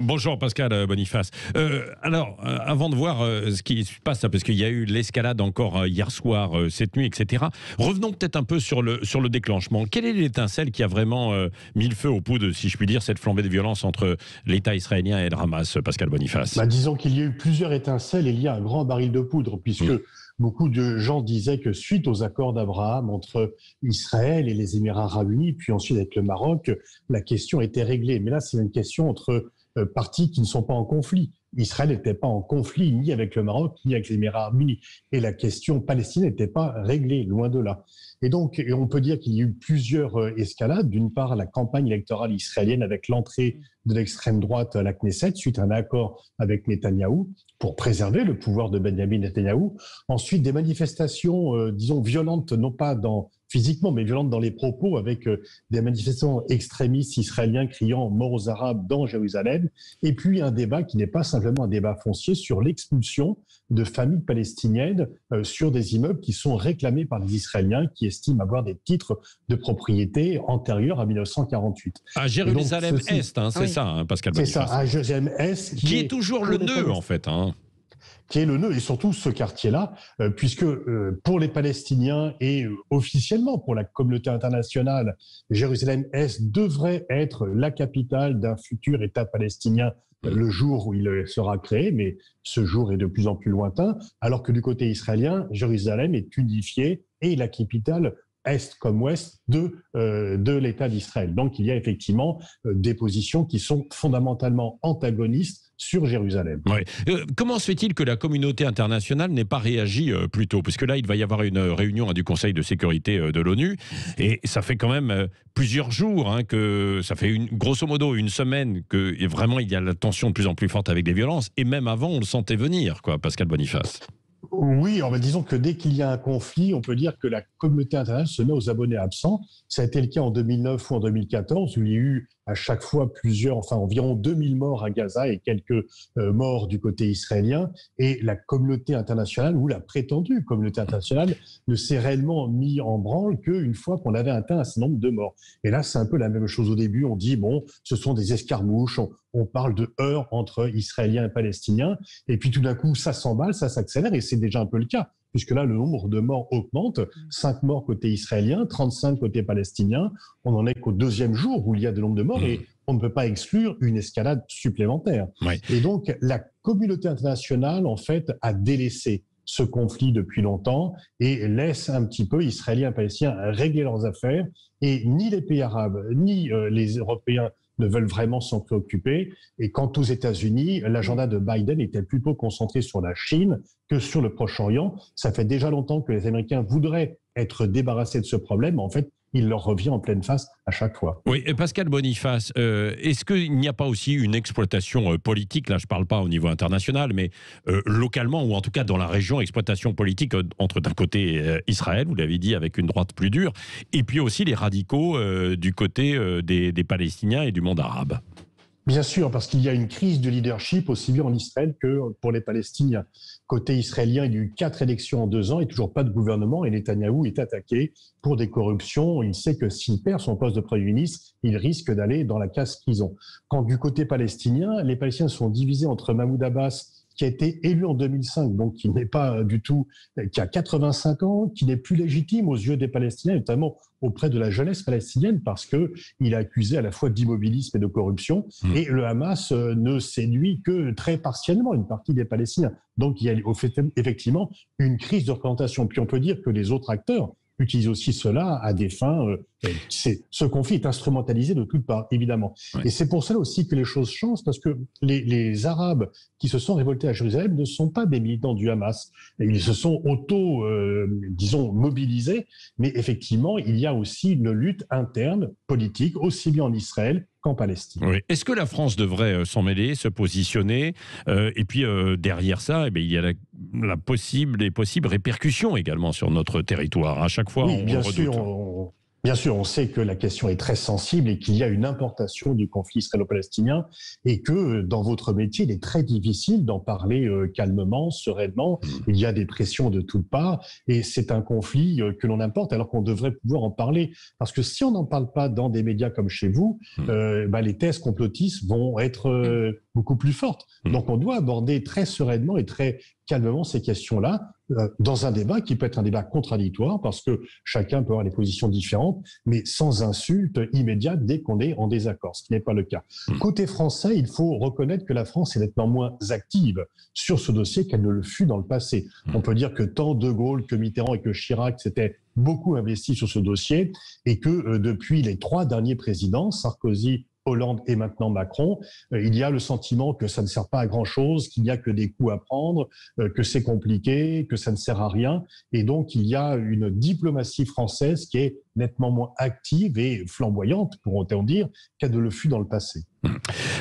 Bonjour Pascal Boniface. Avant de voir ce qui se passe, parce qu'il y a eu l'escalade encore hier soir, cette nuit, etc. Revenons peut-être un peu sur le déclenchement. Quelle est l'étincelle qui a vraiment mis le feu aux poudres, si je puis dire, cette flambée de violence entre l'État israélien et le Hamas, Pascal Boniface? Disons qu'il y a eu plusieurs étincelles et il y a un grand baril de poudre, puisque beaucoup de gens disaient que suite aux accords d'Abraham entre Israël et les Émirats arabes unis, puis ensuite avec le Maroc, la question était réglée. Mais là, c'est une question entre parties qui ne sont pas en conflit. Israël n'était pas en conflit ni avec le Maroc, ni avec les Émirats arabes unis. Et la question palestinienne n'était pas réglée, loin de là. Et donc, on peut dire qu'il y a eu plusieurs escalades. D'une part, la campagne électorale israélienne avec l'entrée de l'extrême droite à la Knesset, suite à un accord avec Netanyahou, pour préserver le pouvoir de Benjamin Netanyahou. Ensuite, des manifestations, disons, violentes, non pas physiquement, mais violentes dans les propos, avec des manifestants extrémistes israéliens criant « mort aux Arabes » dans Jérusalem. Et puis, un débat qui n'est pas simplement un débat foncier sur l'expulsion de familles palestiniennes sur des immeubles qui sont réclamés par les Israéliens, qui estiment avoir des titres de propriété antérieurs à 1948. À Jérusalem-Est, c'est ça, Pascal Boniface. C'est ça, à Jérusalem-Est. Qui est toujours le nœud, en fait. Qui est le nœud, et surtout ce quartier-là, puisque pour les Palestiniens et officiellement pour la communauté internationale, Jérusalem-Est devrait être la capitale d'un futur État palestinien le jour où il sera créé, mais ce jour est de plus en plus lointain, alors que du côté israélien, Jérusalem est unifiée et la capitale est comme ouest de l'État d'Israël. Donc il y a effectivement des positions qui sont fondamentalement antagonistes sur Jérusalem. Ouais. Comment se fait-il que la communauté internationale n'ait pas réagi plus tôt? Parce que là, il va y avoir une réunion du Conseil de sécurité de l'ONU, et ça fait quand même plusieurs jours, que ça fait grosso modo une semaine que vraiment il y a la tension de plus en plus forte avec des violences, et même avant, on le sentait venir, Pascal Boniface. Oui, disons que dès qu'il y a un conflit, on peut dire que la communauté internationale se met aux abonnés absents. Ça a été le cas en 2009 ou en 2014, où il y a eu à chaque fois environ 2000 morts à Gaza et quelques morts du côté israélien. Et la communauté internationale, ou la prétendue communauté internationale, ne s'est réellement mis en branle qu'une fois qu'on avait atteint un certain nombre de morts. Et là, c'est un peu la même chose au début. On dit, ce sont des escarmouches, on parle de heurts entre Israéliens et Palestiniens. Et puis tout d'un coup, ça s'emballe, ça s'accélère, et c'est déjà un peu le cas, puisque là, le nombre de morts augmente. 5 morts côté israélien, 35 côté palestinien. On en est qu'au deuxième jour où il y a de nombre de morts, et on ne peut pas exclure une escalade supplémentaire. Ouais. Et donc, la communauté internationale, en fait, a délaissé ce conflit depuis longtemps et laisse un petit peu Israéliens et Palestiniens régler leurs affaires. Et ni les pays arabes, ni les Européens ne veulent vraiment s'en préoccuper. Et quant aux États-Unis, l'agenda de Biden était plutôt concentré sur la Chine que sur le Proche-Orient. Ça fait déjà longtemps que les Américains voudraient être débarrassés de ce problème. En fait, il leur revient en pleine face à chaque fois. Oui, et Pascal Boniface, est-ce qu'il n'y a pas aussi une exploitation politique, là je ne parle pas au niveau international, mais localement, ou en tout cas dans la région, exploitation politique entre d'un côté Israël, vous l'avez dit, avec une droite plus dure, et puis aussi les radicaux du côté des Palestiniens et du monde arabe? Bien sûr, parce qu'il y a une crise de leadership aussi bien en Israël que pour les Palestiniens. Côté israélien, il y a eu 4 élections en 2 ans et toujours pas de gouvernement, et Netanyahou est attaqué pour des corruptions. Il sait que s'il perd son poste de Premier ministre, il risque d'aller dans la case-prison. Quand du côté palestinien, les Palestiniens sont divisés entre Mahmoud Abbas, qui a été élu en 2005, donc qui n'est pas du tout, qui a 85 ans, qui n'est plus légitime aux yeux des Palestiniens, notamment auprès de la jeunesse palestinienne, parce que il est accusé à la fois d'immobilisme et de corruption. Et le Hamas ne séduit que très partiellement une partie des Palestiniens. Donc il y a effectivement une crise de représentation. Puis on peut dire que les autres acteurs utilisent aussi cela à des fins. Ce conflit est instrumentalisé de toutes parts, évidemment. Ouais. Et c'est pour cela aussi que les choses changent, parce que les Arabes qui se sont révoltés à Jérusalem ne sont pas des militants du Hamas. Et ils se sont mobilisés, mais effectivement, il y a aussi une lutte interne, politique, aussi bien en Israël qu'en Palestine. Oui. Est-ce que la France devrait s'en mêler, se positionner et puis derrière ça, il y a les possibles répercussions également sur notre territoire. À chaque fois, oui, on bien le redoute. sûr, Bien sûr, on sait que la question est très sensible et qu'il y a une importation du conflit israélo-palestinien et que dans votre métier, il est très difficile d'en parler calmement, sereinement. Il y a des pressions de toutes parts et c'est un conflit que l'on importe alors qu'on devrait pouvoir en parler. Parce que si on n'en parle pas dans des médias comme chez vous, les thèses complotistes vont être beaucoup plus forte. Donc on doit aborder très sereinement et très calmement ces questions-là dans un débat qui peut être un débat contradictoire parce que chacun peut avoir des positions différentes, mais sans insulte immédiate dès qu'on est en désaccord, ce qui n'est pas le cas. Côté français, il faut reconnaître que la France est nettement moins active sur ce dossier qu'elle ne le fut dans le passé. On peut dire que tant De Gaulle que Mitterrand et que Chirac s'étaient beaucoup investis sur ce dossier et que depuis les 3 derniers présidents, Sarkozy, Hollande et maintenant Macron, il y a le sentiment que ça ne sert pas à grand-chose, qu'il n'y a que des coups à prendre, que c'est compliqué, que ça ne sert à rien. Et donc, il y a une diplomatie française qui est nettement moins active et flamboyante, pourrait-on dire, qu'elle ne le fut dans le passé.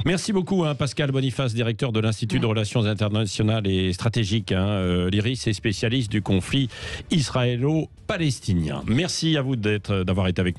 Merci beaucoup, Pascal Boniface, directeur de l'Institut de Relations internationales et stratégiques, l'IRIS, et spécialiste du conflit israélo-palestinien. Merci à vous d'avoir été avec nous.